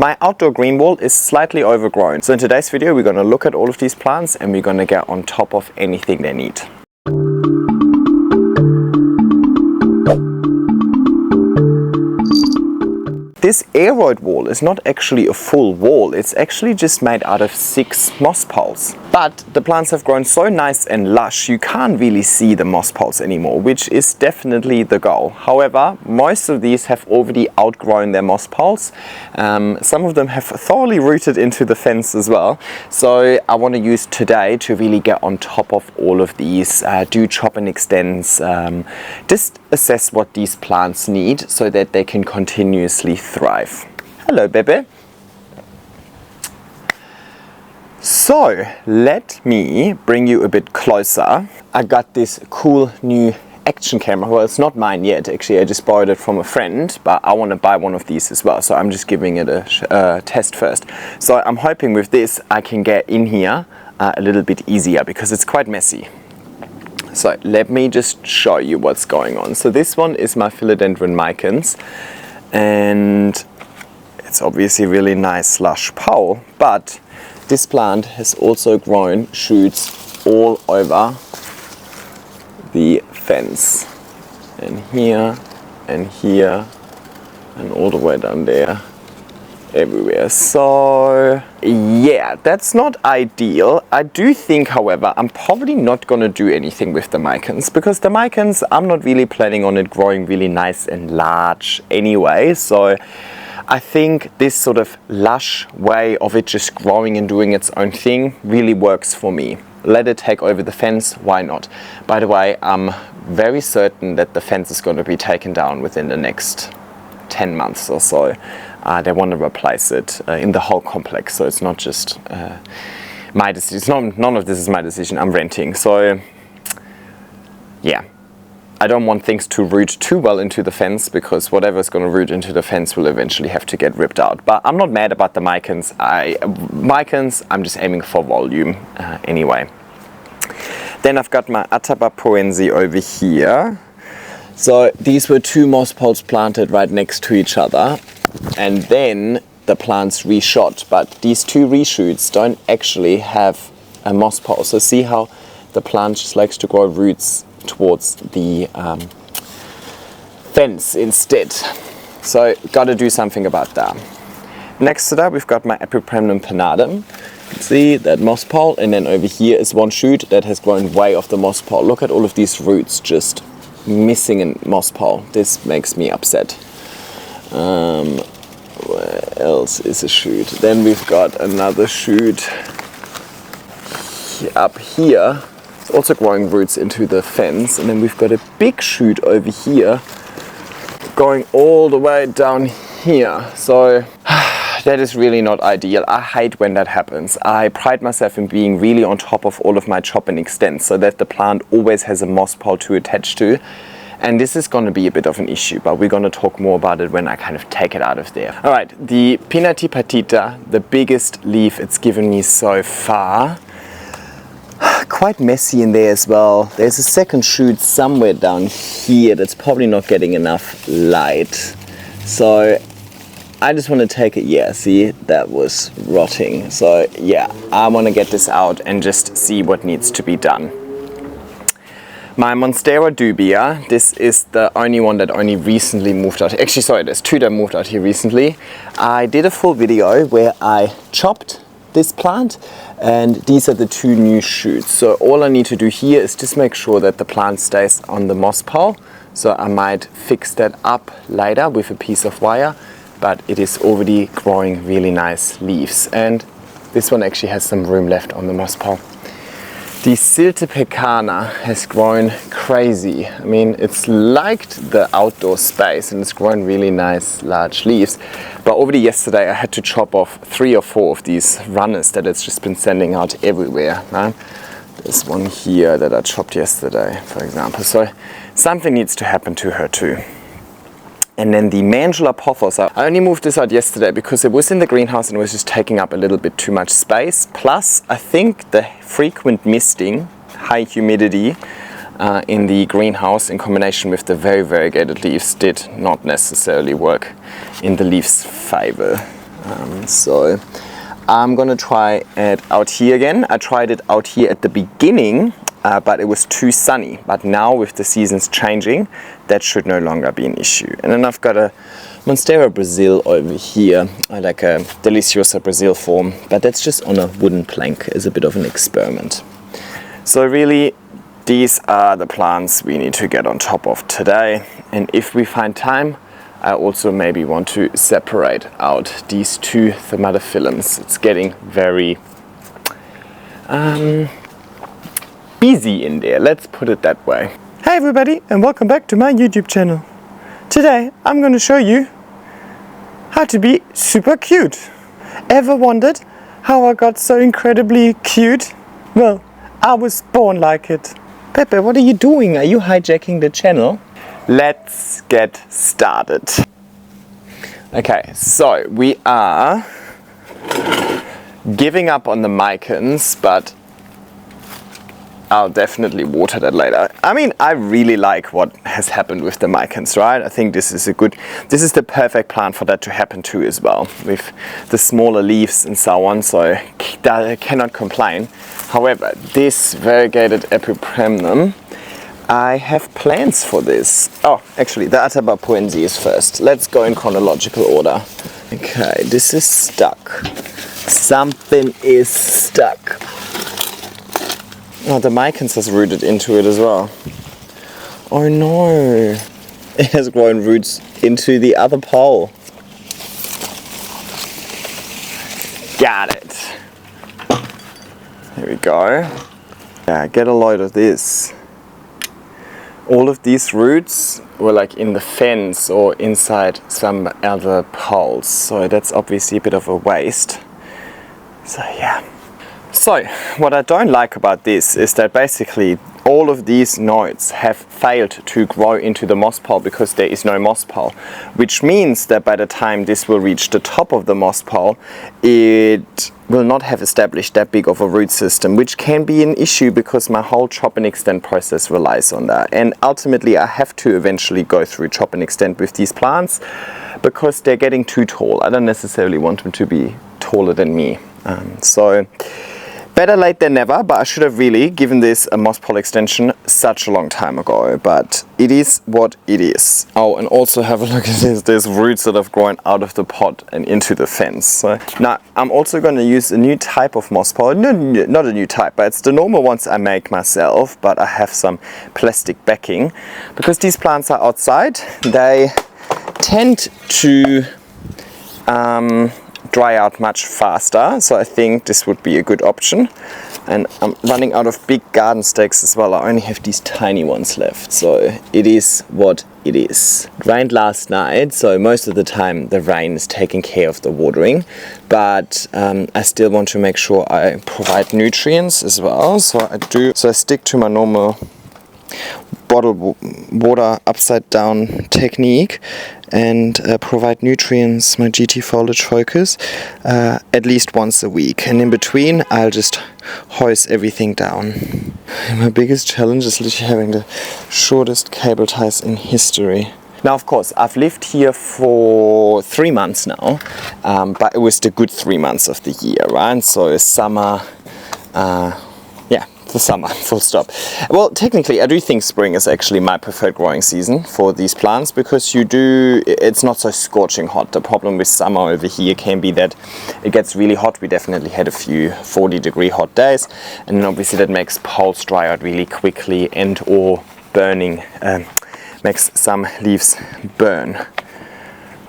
My outdoor green wall is slightly overgrown. So in today's video, we're going to look at all of these plants and we're going to get on top of anything they need. This aroid wall is not actually a full wall, it's actually just made out of 6 moss poles. But the plants have grown so nice and lush, you can't really see the moss poles anymore, which is definitely the goal. However, most of these have already outgrown their moss poles. Some of them have thoroughly rooted into the fence as well. So I want to use today to really get on top of all of these, do chop and extends, just assess what these plants need so that they can continuously thrive. Hello, Bebe. So let me bring you a bit closer. I got this cool new action camera. Well, it's not mine yet, actually. I just borrowed it from a friend, but I want to buy one of these as well. So I'm just giving it a test first. So I'm hoping with this I can get in here a little bit easier because it's quite messy. So let me just show you what's going on. So this one is my philodendron micans, and it's obviously really nice lush pole, but this plant has also grown shoots all over the fence, and here and here and all the way down there, everywhere. So yeah, that's not ideal. I do think, however, I'm probably not going to do anything with the micans, because the micans, I'm not really planning on it growing really nice and large anyway. So I think this sort of lush way of it just growing and doing its own thing really works for me. Let it take over the fence, why not? By the way, I'm very certain that the fence is going to be taken down within the next 10 months or so. They want to replace it in the whole complex, so it's not just my decision. None of this is my decision. I'm renting, so yeah. I don't want things to root too well into the fence, because whatever is going to root into the fence will eventually have to get ripped out. But I'm not mad about the micans. I'm just aiming for volume anyway. Then I've got my Ataba proensi over here. So these were 2 moss poles planted right next to each other, and then the plants reshot, but these 2 reshoots don't actually have a moss pole. So see how the plant just likes to grow roots towards the fence instead. So got to do something about that. Next to that, we've got my Epipremnum pinnadum. You can see that moss pole, and then over here is one shoot that has grown way off the moss pole. Look at all of these roots just missing a moss pole. This makes me upset. Where else is a shoot? Then we've got another shoot up here. It's also growing roots into the fence, and then we've got a big shoot over here going all the way down here. So that is really not ideal. I hate when that happens. I pride myself in being really on top of all of my chop and extend so that the plant always has a moss pole to attach to. And this is going to be a bit of an issue, but we're going to talk more about it when I kind of take it out of there. All right, the Pinati patita, the biggest leaf it's given me so far. Quite messy in there as well. There's a second shoot somewhere down here that's probably not getting enough light. So I just want to take it. Yeah, see, that was rotting. So yeah, I want to get this out and just see what needs to be done. My monstera dubia, this is the only one that only recently moved out. Actually, sorry, there's 2 that moved out here recently. I did a full video where I chopped this plant, and these are the 2 new shoots. So all I need to do here is just make sure that the plant stays on the moss pole. So I might fix that up later with a piece of wire, but it is already growing really nice leaves. And this one actually has some room left on the moss pole. The Silte pecana has grown crazy. I mean, it's liked the outdoor space and it's grown really nice large leaves. But already yesterday I had to chop off 3 or 4 of these runners that it's just been sending out everywhere. Right? There's one here that I chopped yesterday, for example. So something needs to happen to her too. And then the Mandula pothos, I only moved this out yesterday because it was in the greenhouse and it was just taking up a little bit too much space. Plus, I think the frequent misting, high humidity in the greenhouse in combination with the very variegated leaves did not necessarily work in the leaves' favor. So I'm gonna try it out here again. I tried it out here at the beginning, but it was too sunny. But now with the seasons changing, that should no longer be an issue. And then I've got a Monstera Brazil over here, like a Deliciosa Brazil form, but that's just on a wooden plank as a bit of an experiment. So really, these are the plants we need to get on top of today. And if we find time, I also maybe want to separate out these two Thaumatophyllums. It's getting very busy in there, let's put it that way. Hey everybody, and welcome back to my YouTube channel. Today I'm going to show you how to be super cute. Ever wondered how I got so incredibly cute? Well, I was born like it. Pepe, what are you doing? Are you hijacking the channel? Let's get started. Okay, so we are giving up on the Mycans, but I'll definitely water that later. I mean, I really like what has happened with the Mycans, right? I think this is the perfect plant for that to happen too as well, with the smaller leaves and so on, so I cannot complain. However, this variegated epipremnum, I have plans for this. Oh, actually, the Atabapoensis first. Let's go in chronological order. Okay, this is stuck. Something is stuck. Oh, the Mycans has rooted into it as well. Oh no! It has grown roots into the other pole. Got it. There we go. Yeah, get a load of this. All of these roots were like in the fence or inside some other poles, so that's obviously a bit of a waste. So yeah. So what I don't like about this is that basically all of these nodes have failed to grow into the moss pole because there is no moss pole, which means that by the time this will reach the top of the moss pole, it will not have established that big of a root system, which can be an issue because my whole chop and extend process relies on that. And ultimately I have to eventually go through chop and extend with these plants because they're getting too tall. I don't necessarily want them to be taller than me. So better late than never, but I should have really given this a moss pole extension such a long time ago, but it is what it is. Oh, and also have a look at this, there's roots that have grown out of the pot and into the fence. So now I'm also going to use a new type of moss pole, no, not a new type, but it's the normal ones I make myself, but I have some plastic backing. Because these plants are outside, they tend to dry out much faster, so I think this would be a good option. And I'm running out of big garden stakes as well. I only have these tiny ones left, so it is what it is. It rained last night, so most of the time the rain is taking care of the watering, but I still want to make sure I provide nutrients as well, so I stick to my normal bottle water upside down technique and provide nutrients, my GT Foliage Focus, at least once a week, and in between I'll just hose everything down. My biggest challenge is literally having the shortest cable ties in history. Now of course I've lived here for 3 months now, but it was the good 3 months of the year, right? So summer, the summer, full stop. Well, technically I do think spring is actually my preferred growing season for these plants because it's not so scorching hot. The problem with summer over here can be that it gets really hot. We definitely had a few 40-degree hot days, and then obviously that makes poles dry out really quickly and or burning, makes some leaves burn.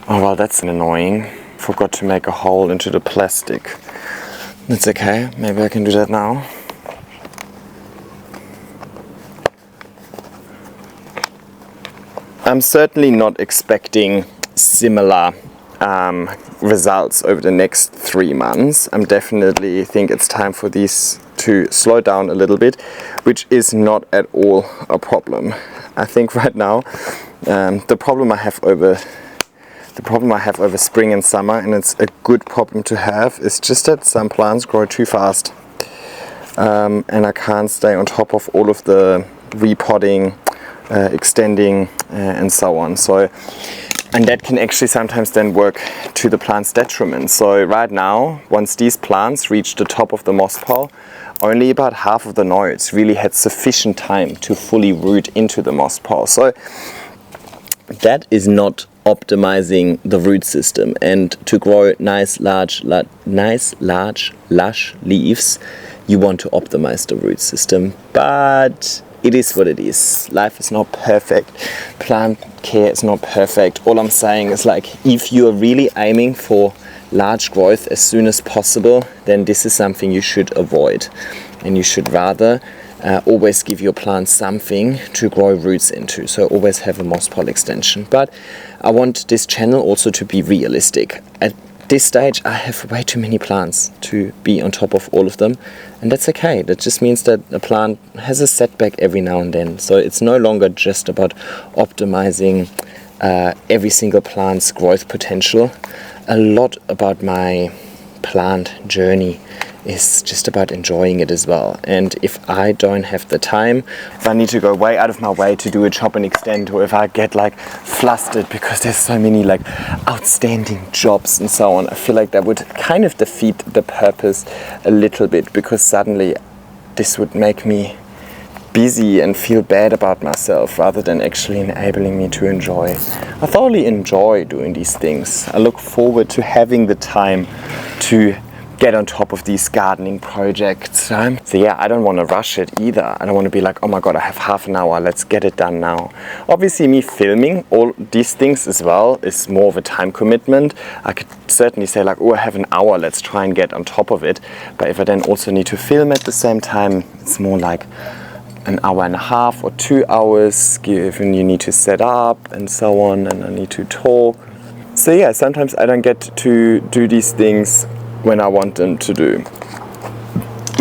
Oh well, that's annoying. Forgot to make a hole into the plastic. That's okay, maybe I can do that now. I'm certainly not expecting similar results over the next 3 months. I'm definitely think it's time for these to slow down a little bit, which is not at all a problem. I think right now the problem I have over spring and summer, and it's a good problem to have, is just that some plants grow too fast, and I can't stay on top of all of the repotting, extending and so on. So And that can actually sometimes then work to the plant's detriment. So right now, once these plants reach the top of the moss pole, only about half of the nodes really had sufficient time to fully root into the moss pole. So that is not optimizing the root system. And to grow nice, large, lush leaves, you want to optimize the root system. But it is what it is. Life is not perfect. Plant care is not perfect. All I'm saying is, like, if you are really aiming for large growth as soon as possible, then this is something you should avoid. And you should rather always give your plants something to grow roots into. So always have a moss pole extension. But I want this channel also to be realistic. At this stage, I have way too many plants to be on top of all of them, and that's okay. That just means that a plant has a setback every now and then. So it's no longer just about optimizing every single plant's growth potential. A lot about my plant journey is just about enjoying it as well. And if I don't have the time, if I need to go way out of my way to do a chop and extend, or if I get like flustered because there's so many like outstanding jobs and so on, I feel like that would kind of defeat the purpose a little bit, because suddenly this would make me busy and feel bad about myself rather than actually enabling me to enjoy. I thoroughly enjoy doing these things. I look forward to having the time to get on top of these gardening projects. So yeah, I don't want to rush it either. I don't want to be like, oh my god, I have half an hour, let's get it done now. Obviously, me filming all these things as well is more of a time commitment. I could certainly say like, oh, I have an hour, let's try and get on top of it. But if I then also need to film at the same time, it's more like an hour and a half or 2 hours, given you need to set up and so on, and I need to talk. So yeah, sometimes I don't get to do these things when I want them to do,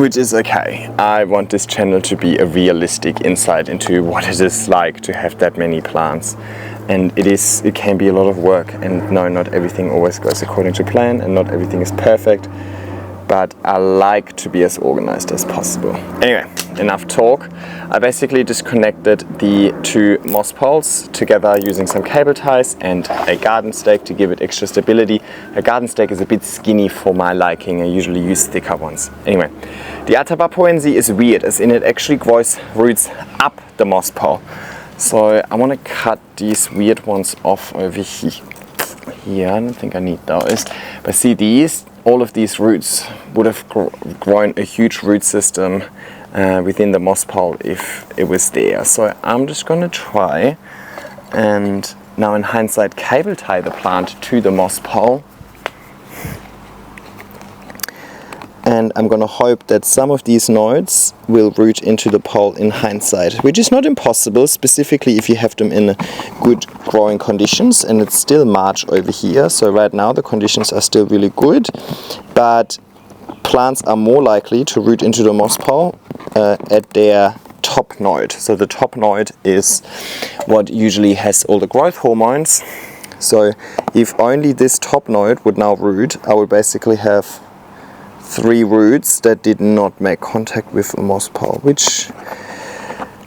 which is okay. I want this channel to be a realistic insight into what it is like to have that many plants. And it can be a lot of work, and no, not everything always goes according to plan, and not everything is perfect, but I like to be as organized as possible. Anyway, enough talk. I basically disconnected the two moss poles together using some cable ties and a garden stake to give it extra stability. A garden stake is a bit skinny for my liking. I usually use thicker ones. Anyway, the Atabapoense is weird, as in it actually grows roots up the moss pole. So I want to cut these weird ones off over here. I don't think I need those. But see, all of these roots would have grown a huge root system within the moss pole if it was there. So I'm just going to try and now, in hindsight, cable tie the plant to the moss pole. And I'm going to hope that some of these nodes will root into the pole in hindsight, which is not impossible, specifically if you have them in good growing conditions. And it's still March over here, so right now the conditions are still really good, but plants are more likely to root into the moss pole at their top node. So the top node is what usually has all the growth hormones. So if only this top node would now root, I would basically have 3 roots that did not make contact with a moss pole, which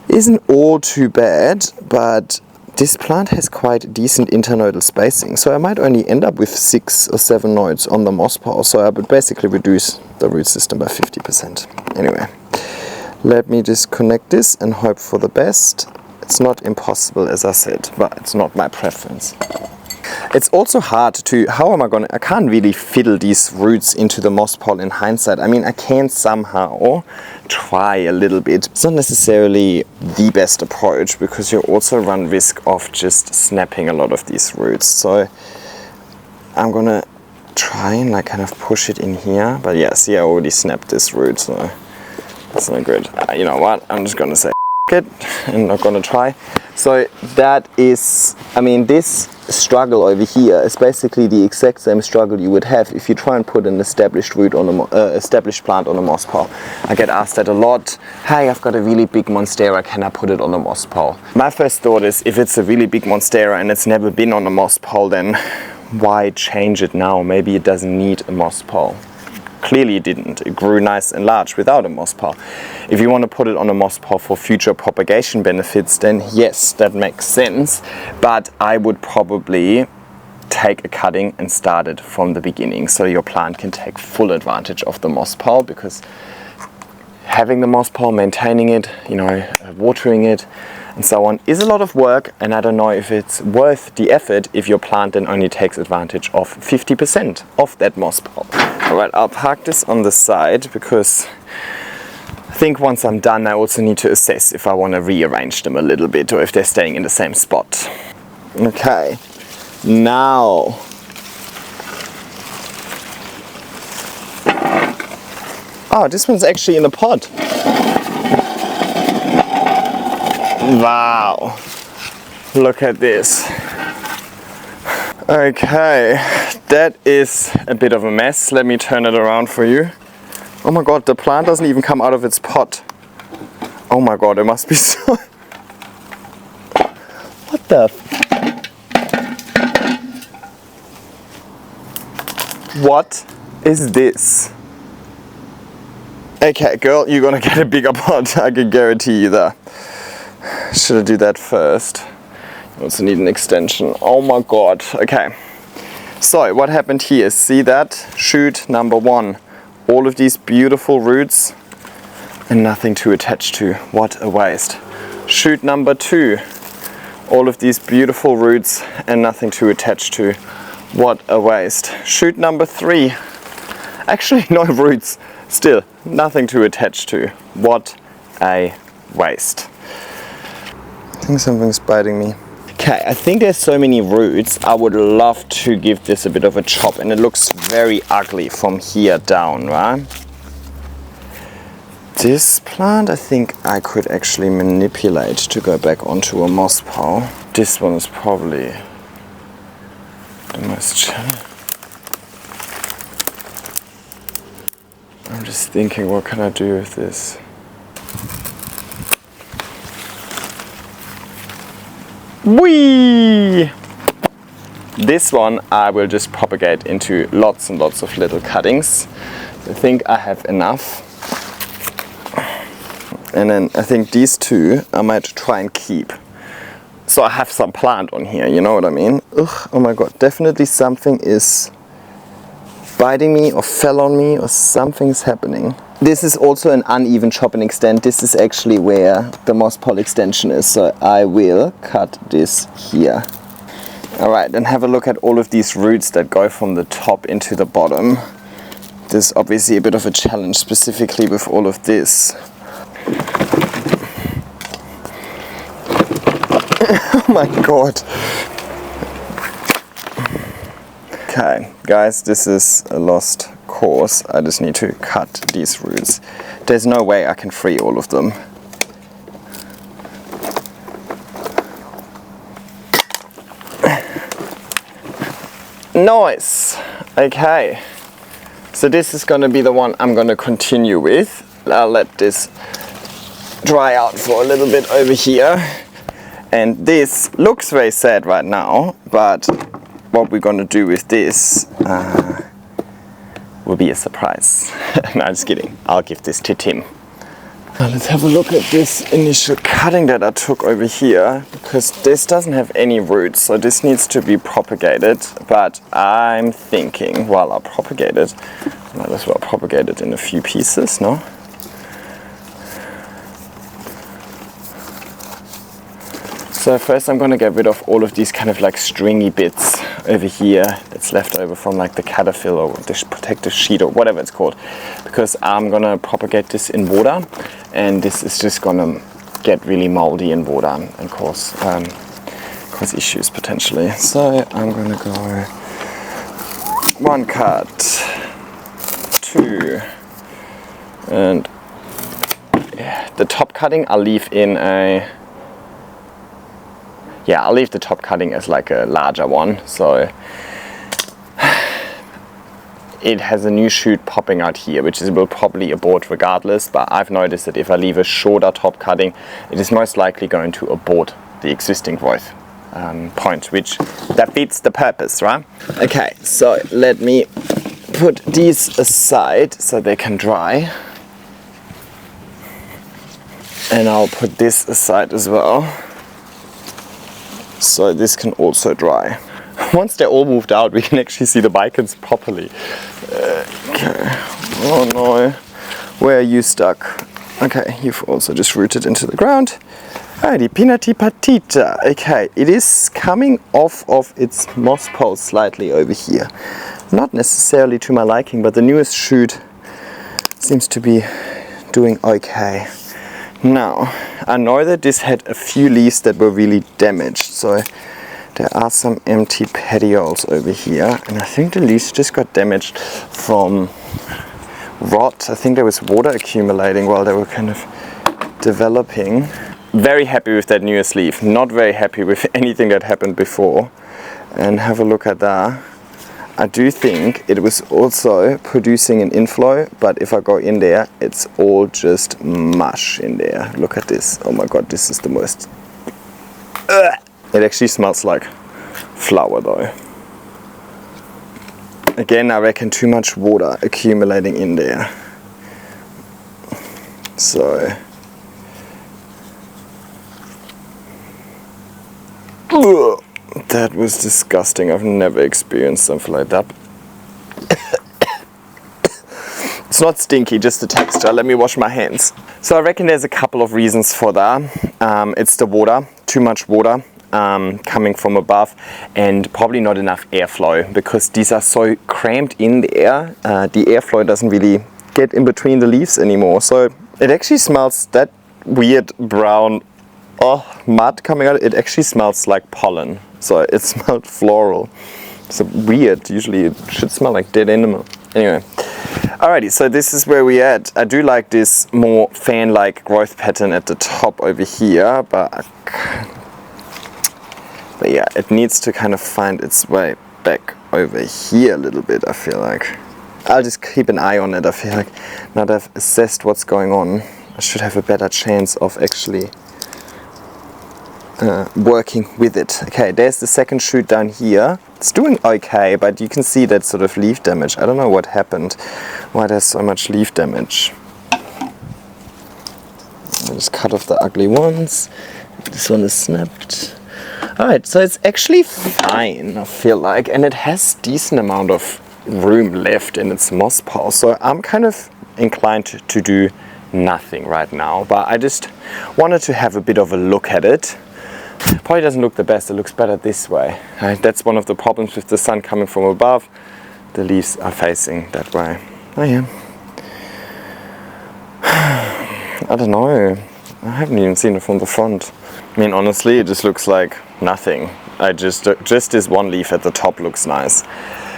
isn't all too bad, but this plant has quite decent internodal spacing, so I might only end up with 6 or 7 nodes on the moss pole, so I would basically reduce the root system by 50%. Anyway, let me just connect this and hope for the best. It's not impossible, as I said, but it's not my preference. It's also hard to, I can't really fiddle these roots into the moss pole in hindsight. I mean, I can somehow try a little bit. It's not necessarily the best approach, because you also run risk of just snapping a lot of these roots. So I'm gonna try and like kind of push it in here. But yeah, see, I already snapped this root, so that's not good. You know what? I'm just gonna say it and not gonna try. So that is, I mean, this struggle over here is basically the exact same struggle you would have if you try and put an established root on established plant on a moss pole. I get asked that a lot. Hey, I've got a really big monstera, can I put it on a moss pole? My first thought is, if it's a really big monstera and it's never been on a moss pole, then why change it now? Maybe it doesn't need a moss pole. Clearly it didn't. It grew nice and large without a moss pole. If you want to put it on a moss pole for future propagation benefits, then yes, that makes sense. But I would probably take a cutting and start it from the beginning, so your plant can take full advantage of the moss pile, because having the moss pile, maintaining it, watering it and so on is a lot of work, and I don't know if it's worth the effort if your plant then only takes advantage of 50% of that moss pile. Alright, I'll park this on the side, because I think once I'm done I also need to assess if I want to rearrange them a little bit or if they're staying in the same spot. Okay, now oh, this one's actually in a pot. Wow, look at this. Okay, that is a bit of a mess. Let me turn it around for you. Oh my god, the plant doesn't even come out of its pot. Oh my god, it must be so... What the... What is this? Okay, girl, you're gonna get a bigger pot, I can guarantee you that. Should I do that first? You also need an extension. Oh my god, okay. So, what happened here? See that? Shoot number 1. All of these beautiful roots and nothing to attach to. What a waste. Shoot number 2. All of these beautiful roots and nothing to attach to. What a waste. Shoot number 3. Actually, no roots. Still, nothing to attach to. What a waste. I think something's biting me. Okay, I think there's so many roots. I would love to give this a bit of a chop, and it looks very ugly from here down, right? This plant I think I could actually manipulate to go back onto a moss pile. This one is probably the most challenging. I'm just thinking, what can I do with this? Whee! This one I will just propagate into lots and lots of little cuttings. I think I have enough. And then I think these 2 I might try and keep. So I have some plant on here, you know what I mean? Ugh, oh my god, definitely something is biting me or fell on me or something's happening. This is also an uneven chop and extend. This is actually where the moss pile extension is, so I will cut this here. Alright, then have a look at all of these roots that go from the top into the bottom. This is obviously a bit of a challenge, specifically with all of this. Oh my god. Okay, guys, this is a lost cause. I just need to cut these roots. There's no way I can free all of them. Nice. Okay. So this is going to be the one I'm going to continue with. I'll let this dry out for a little bit over here. And this looks very sad right now, but what we're going to do with this will be a surprise. No, just kidding. I'll give this to Tim. Now let's have a look at this initial cutting that I took over here, because this doesn't have any roots, so this needs to be propagated. But I'm thinking, while I propagate it, I might as well propagate it in a few pieces, no? So first I'm going to get rid of all of these kind of like stringy bits over here that's left over from like the caterpillar or this protective sheet or whatever it's called, because I'm going to propagate this in water, and this is just going to get really moldy in water and cause issues potentially. So I'm going to go 1 cut, 2, and yeah, the top cutting I'll leave in a... Yeah, I'll leave the top cutting as like a larger one, so it has a new shoot popping out here, which will probably abort regardless, but I've noticed that if I leave a shorter top cutting, it is most likely going to abort the existing growth point, which that beats the purpose, right? Okay, so let me put these aside so they can dry, and I'll put this aside as well, so this can also dry. once they're all moved out, we can actually see the bicons properly. Okay. Oh no. Where are you stuck? Okay, you've also just rooted into the ground. Alrighty, Pinati Patita. Okay, it is coming off of its moss pole slightly over here. Not necessarily to my liking, but the newest shoot seems to be doing okay. Now, I know that this had a few leaves that were really damaged, so there are some empty petioles over here, and I think the leaves just got damaged from rot. I think there was water accumulating while they were kind of developing. Very happy with that newest leaf, not very happy with anything that happened before. And have a look at that. I do think it was also producing an inflow, but if I go in there, it's all just mush in there. Look at this. Oh my god, this is the most... It actually smells like flour though. Again, I reckon too much water accumulating in there. So... Ugh. That was disgusting. I've never experienced something like that. It's not stinky, just the texture. Let me wash my hands. So I reckon there's a couple of reasons for that. It's the water, too much water coming from above, and probably not enough airflow because these are so cramped in there. The airflow doesn't really get in between the leaves anymore. So it actually smells that weird brown mud coming out. It actually smells like pollen. So it smelled floral. So weird. Usually it should smell like dead animal. Anyway. Alrighty, so this is where we're at. I do like this more fan-like growth pattern at the top over here, but yeah, it needs to kind of find its way back over here a little bit, I feel like. I'll just keep an eye on it. I feel like now that I've assessed what's going on, I should have a better chance of actually working with it. Okay, there's the second shoot down here. It's doing okay, but you can see that sort of leaf damage. I don't know what happened, why there's so much leaf damage. I'll just cut off the ugly ones. This one is snapped. Alright, so it's actually fine, I feel like, and it has decent amount of room left in its moss pile, so I'm kind of inclined to do nothing right now, but I just wanted to have a bit of a look at it. Probably doesn't look the best, it looks better this way. That's one of the problems with the sun coming from above. The leaves are facing that way. Oh yeah. I don't know. I haven't even seen it from the front. I mean, honestly, it just looks like nothing. Just this one leaf at the top looks nice.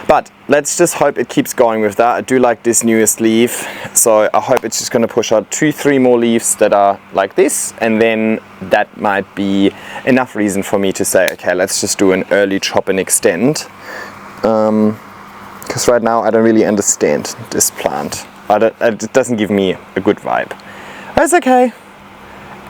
But let's just hope it keeps going with that. I do like this newest leaf, so I hope it's just going to push out 2-3 more leaves that are like this, and then that might be enough reason for me to say, okay, let's just do an early chop and extend. Because right now I don't really understand this plant. It doesn't give me a good vibe. That's okay.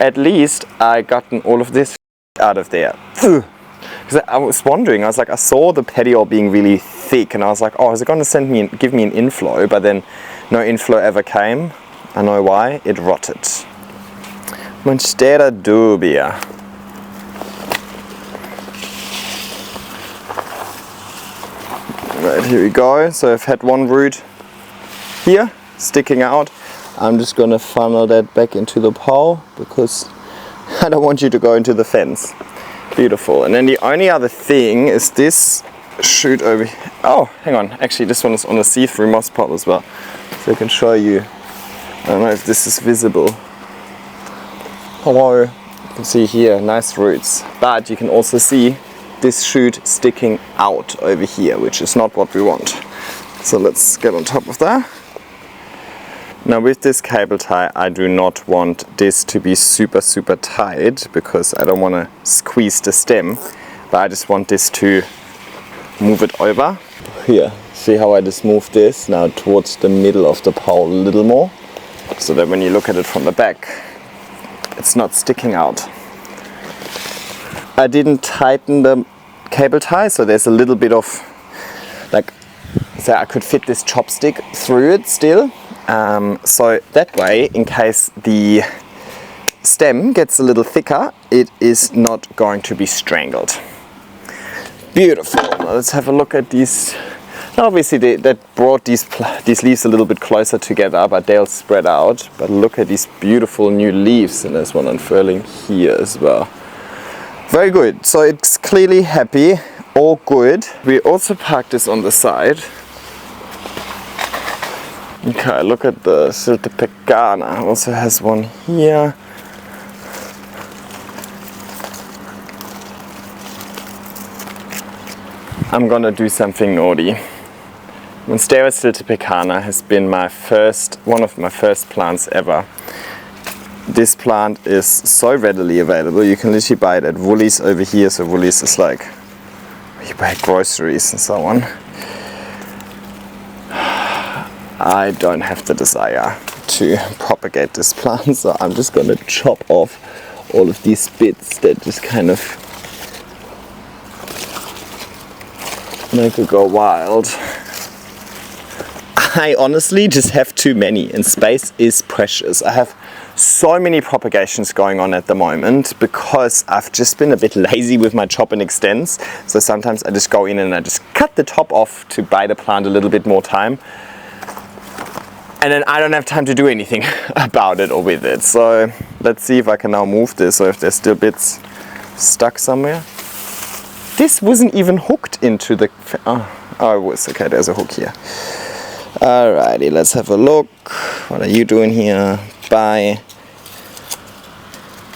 At least I gotten all of this out of there. Because I was wondering, I was like, I saw the petiole being really thick, and I was like, oh, is it going to give me an inflow? But then no inflow ever came. I know why. It rotted. Monstera dubia. Right, here we go. So I've had one root here sticking out. I'm just going to funnel that back into the pole because I don't want you to go into the fence. Beautiful. And then the only other thing is this shoot over here. Oh, hang on. Actually, this one is on a see-through moss pot as well. So I can show you. I don't know if this is visible. Hello. You can see here, nice roots. But you can also see this shoot sticking out over here, which is not what we want. So let's get on top of that. Now with this cable tie, I do not want this to be super tight because I don't want to squeeze the stem, but I just want this to move it over. Here, see how I just moved this now towards the middle of the pole a little more, so that when you look at it from the back, it's not sticking out. I didn't tighten the cable tie, so there's a little bit of, like, so I could fit this chopstick through it still. So that way, in case the stem gets a little thicker, it is not going to be strangled. Beautiful. Now let's have a look at these. Now obviously that brought these leaves a little bit closer together, but they'll spread out. But look at these beautiful new leaves, and there's one unfurling here as well. Very good. So it's clearly happy, all good. We also parked this on the side. Okay, look at the Siltepecana. Also has one here. I'm gonna do something naughty. Monstera Siltepecana has been one of my first plants ever. This plant is so readily available. You can literally buy it at Woolies over here. So Woolies is like you buy groceries and so on. I don't have the desire to propagate this plant, so I'm just gonna chop off all of these bits that just kind of make it go wild. I honestly just have too many, and space is precious. I have so many propagations going on at the moment because I've just been a bit lazy with my chop and extends. So sometimes I just go in and I just cut the top off to buy the plant a little bit more time. And then I don't have time to do anything about it or with it. So let's see if I can now move this, or if there's still bits stuck somewhere. This wasn't even hooked into the... Oh, it was. Okay, there's a hook here. Alrighty, let's have a look. What are you doing here? Bye.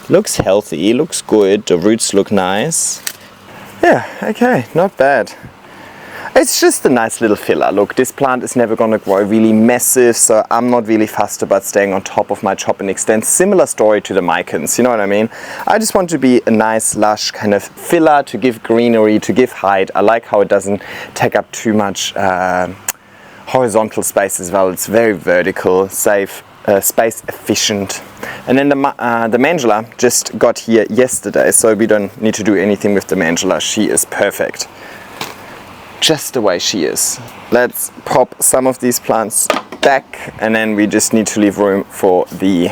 Looks healthy, looks good. The roots look nice. Yeah, okay, not bad. It's just a nice little filler. Look, this plant is never going to grow really massive, so I'm not really fussed about staying on top of my chop and extend. Similar story to the micans, you know what I mean? I just want to be a nice, lush kind of filler to give greenery, to give height. I like how it doesn't take up too much horizontal space as well. It's very vertical, safe, space efficient. And then the Mandula just got here yesterday, so we don't need to do anything with the Mandula. She is perfect. Just the way she is. Let's pop some of these plants back, and then we just need to leave room for the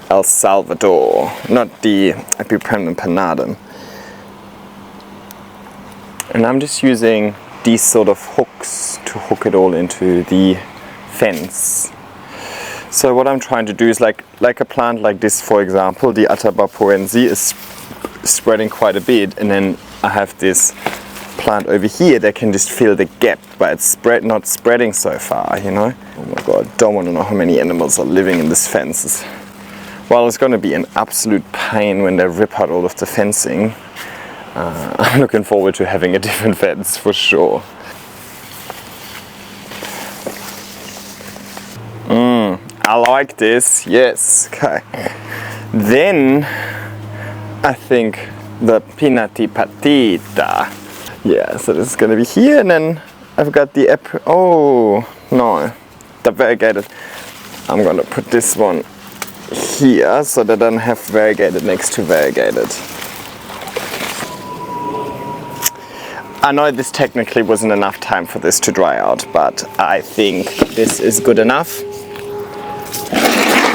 El Salvador, not the Epipremnum panatum. And I'm just using these sort of hooks to hook it all into the fence. So what I'm trying to do is like a plant like this, for example, the Atabapoense is spreading quite a bit, and then I have this plant over here that can just fill the gap, but it's not spreading so far, you know. Oh my god, don't want to know how many animals are living in this fence. Well, it's going to be an absolute pain when they rip out all of the fencing. I'm looking forward to having a different fence for sure. I like this, yes. Okay. Then I think the Pinati Patita. Yeah, so this is going to be here, and then I've got the oh no, the variegated. I'm going to put this one here so that I don't have variegated next to variegated. I know this technically wasn't enough time for this to dry out, but I think this is good enough.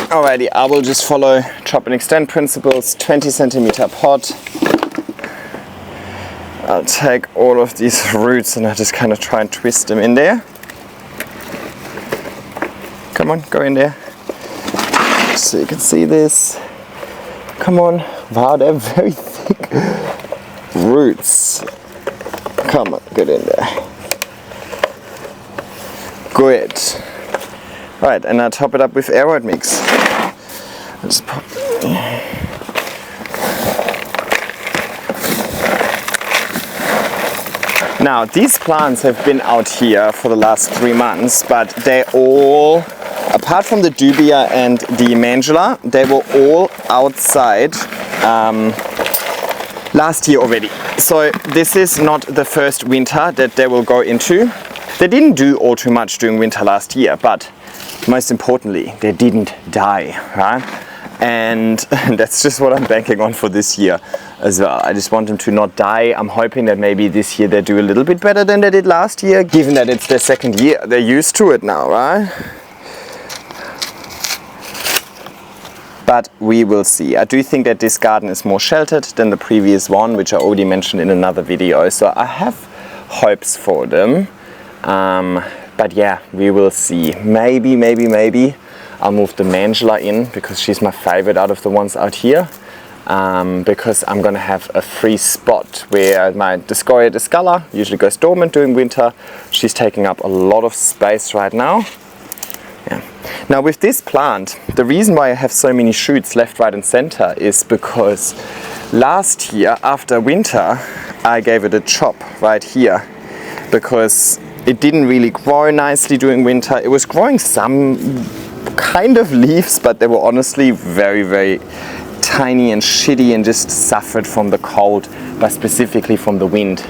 Alrighty, I will just follow chop and extend principles, 20 centimeter pot. I'll take all of these roots and I just kind of try and twist them in there. Come on, go in there. So you can see this. Come on. Wow, they're very thick roots. Come on, get in there. Good. Right, and I top it up with aroid mix. Just pop. Now, these plants have been out here for the last 3 months, but they all, apart from the dubia and the mandula, they were all outside last year already. So this is not the first winter that they will go into. They didn't do all too much during winter last year, but most importantly, they didn't die, right? And that's just what I'm banking on for this year as well. I just want them to not die. I'm hoping that maybe this year they do a little bit better than they did last year, given that it's their second year. They're used to it now, right? but we will see. I do think that this garden is more sheltered than the previous one, which I already mentioned in another video, so I have hopes for them. But yeah, we will see. Maybe I'll move the Mandula in, because she's my favorite out of the ones out here. Because I'm gonna have a free spot where my Discoria discolor usually goes dormant during winter. She's taking up a lot of space right now. Yeah. Now with this plant, the reason why I have so many shoots left, right and center is because last year after winter I gave it a chop right here, because it didn't really grow nicely during winter. It was growing some kind of leaves, but they were honestly very tiny and shitty and just suffered from the cold, but specifically from the wind.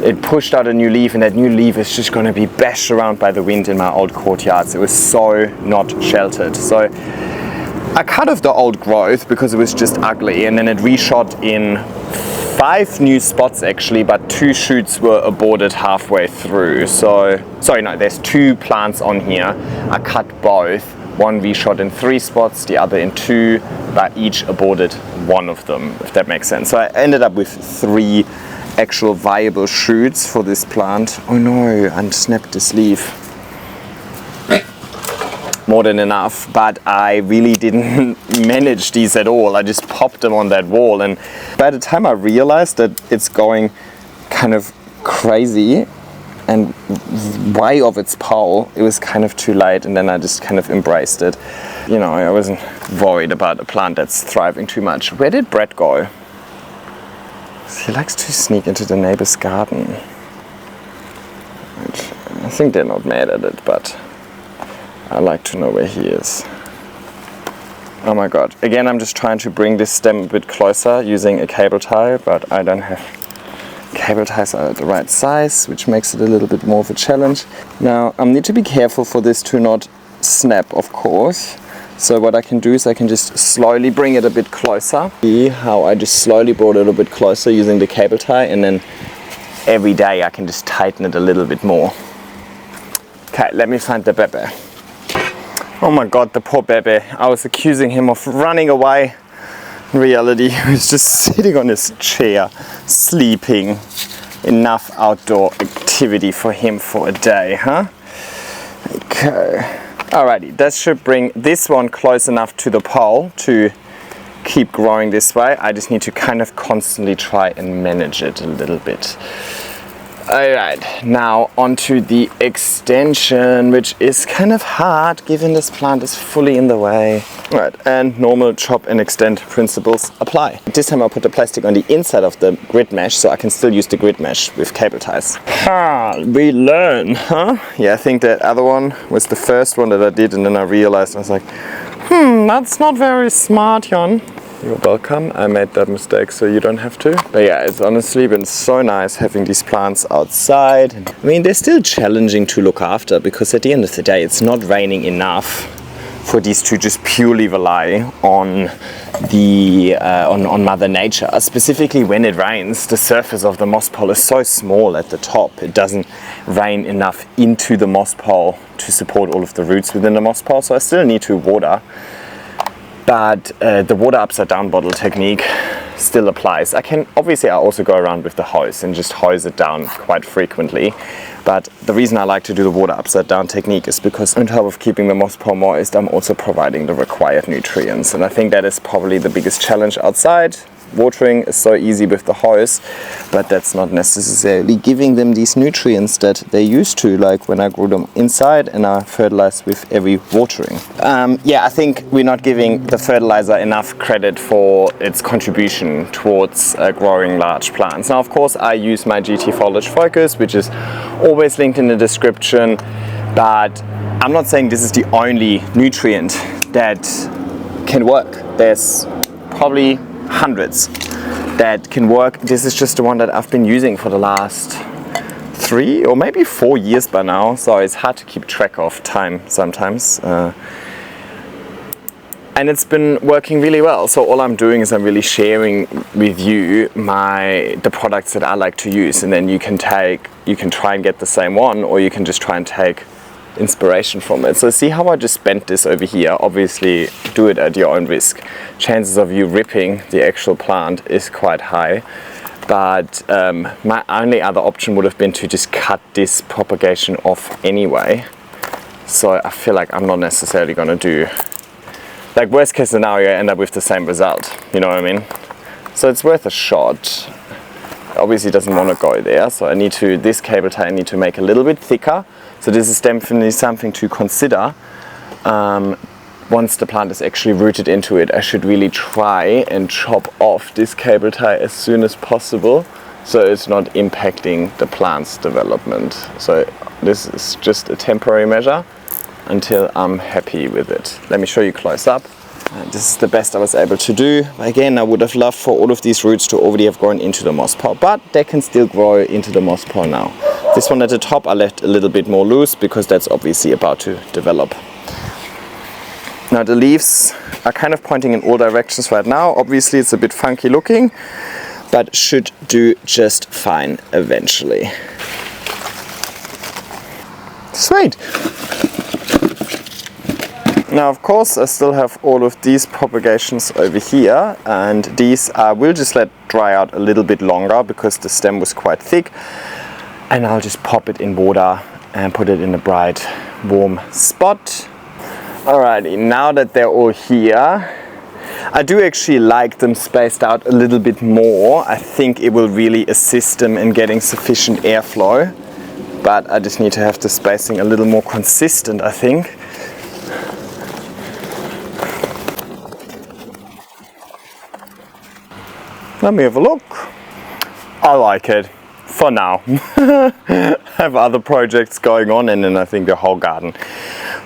It pushed out a new leaf, and that new leaf is just going to be bashed around by the wind in my old courtyards. It was so not sheltered. So I cut off the old growth because it was just ugly, and then it reshot in 5 new spots actually, but 2 shoots were aborted halfway through. So, sorry, no, there's 2 plants on here. I cut both. One reshot in 3 spots, the other in 2, but each aborted 1 of them, if that makes sense. So I ended up with 3 actual viable shoots for this plant. Oh no, I snapped this leaf. More than enough, but I really didn't manage these at all. I just popped them on that wall, and by the time I realized that it's going kind of crazy and way off its pole, it was kind of too late, and then I just kind of embraced it. You know, I wasn't worried about a plant that's thriving too much. Where did Brett go? He likes to sneak into the neighbor's garden. Which I think they're not mad at it, but I like to know where he is. Oh my god. Again, I'm just trying to bring this stem a bit closer using a cable tie, but I don't have cable ties are the right size, which makes it a little bit more of a challenge. Now, I need to be careful for this to not snap, of course. So what I can do is I can just slowly bring it a bit closer. See how I just slowly brought it a bit closer using the cable tie, and then every day I can just tighten it a little bit more. Okay, let me find the Bebe. Oh my god, the poor Bebe. I was accusing him of running away. In reality, he was just sitting on his chair, sleeping. Enough outdoor activity for him for a day, huh? Okay. Alrighty, that should bring this one close enough to the pole to keep growing this way. I just need to kind of constantly try and manage it a little bit. Alright, now onto the extension, which is kind of hard given this plant is fully in the way. Right, and normal chop and extend principles apply. This time I'll put the plastic on the inside of the grid mesh so I can still use the grid mesh with cable ties. Ha, we learn, huh? Yeah, I think that other one was the first one that I did, and then I realized, I was like, that's not very smart, Jon. You're welcome. I made that mistake so you don't have to. But yeah, it's honestly been so nice having these plants outside. I mean, they're still challenging to look after because at the end of the day, it's not raining enough for these to just purely rely on the on Mother Nature. Specifically when it rains, the surface of the moss pole is so small at the top. It doesn't rain enough into the moss pole to support all of the roots within the moss pole. So I still need to water. But the water upside down bottle technique still applies. I also go around with the hose and just hose it down quite frequently. But the reason I like to do the water upside down technique is because on top of keeping the moss pole moist, I'm also providing the required nutrients. And I think that is probably the biggest challenge outside. Watering is so easy with the hose, but that's not necessarily giving them these nutrients that they used to, like when I grew them inside and I fertilize with every watering. Yeah, I think we're not giving the fertilizer enough credit for its contribution towards growing large plants. Now, of course, I use my GT Foliage Focus, which is always linked in the description, but I'm not saying this is the only nutrient that can work. There's probably hundreds that can work. This is just the one that I've been using for the last 3 or maybe 4 years by now, so it's hard to keep track of time sometimes. And it's been working really well. So all I'm doing is I'm really sharing with you the products that I like to use, and then you can try and get the same one, or you can just try and take inspiration from it. So see how I just bent this over here? Obviously do it at your own risk. Chances of you ripping the actual plant is quite high. But my only other option would have been to just cut this propagation off anyway. So I feel like I'm not necessarily going to do, like worst case scenario, I end up with the same result, you know what I mean? So it's worth a shot. Obviously doesn't want to go there, so I need to, this cable tie I need to make a little bit thicker. So this is definitely something to consider. Once the plant is actually rooted into it, I should really try and chop off this cable tie as soon as possible, so it's not impacting the plant's development. So this is just a temporary measure until I'm happy with it. Let me show you close up. This is the best I was able to do. Again, I would have loved for all of these roots to already have grown into the moss pile, but they can still grow into the moss pile now. This one at the top I left a little bit more loose because that's obviously about to develop. Now the leaves are kind of pointing in all directions right now. Obviously it's a bit funky looking, but should do just fine eventually. Sweet! Now of course I still have all of these propagations over here, and these I will just let dry out a little bit longer because the stem was quite thick, and I'll just pop it in water and put it in a bright warm spot. Alrighty, now that they're all here, I do actually like them spaced out a little bit more. I think it will really assist them in getting sufficient airflow, but I just need to have the spacing a little more consistent, I think. Let me have a look. I like it for now. I have other projects going on, and then I think the whole garden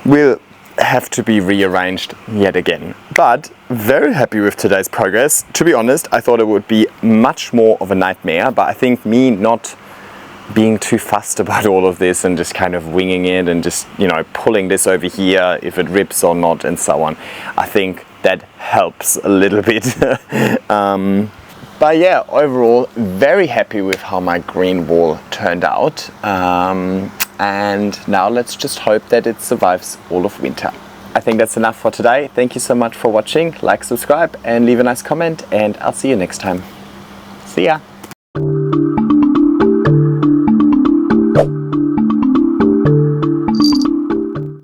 will have to be rearranged yet again. But very happy with today's progress. To be honest, I thought it would be much more of a nightmare, but I think me not being too fussed about all of this and just kind of winging it and just, you know, pulling this over here if it rips or not and so on, I think that helps a little bit. But yeah, overall very happy with how my green wall turned out. And now let's just hope that it survives all of winter. I think that's enough for today. Thank you so much for watching. Like, subscribe, and leave a nice comment, and I'll see you next time. See ya!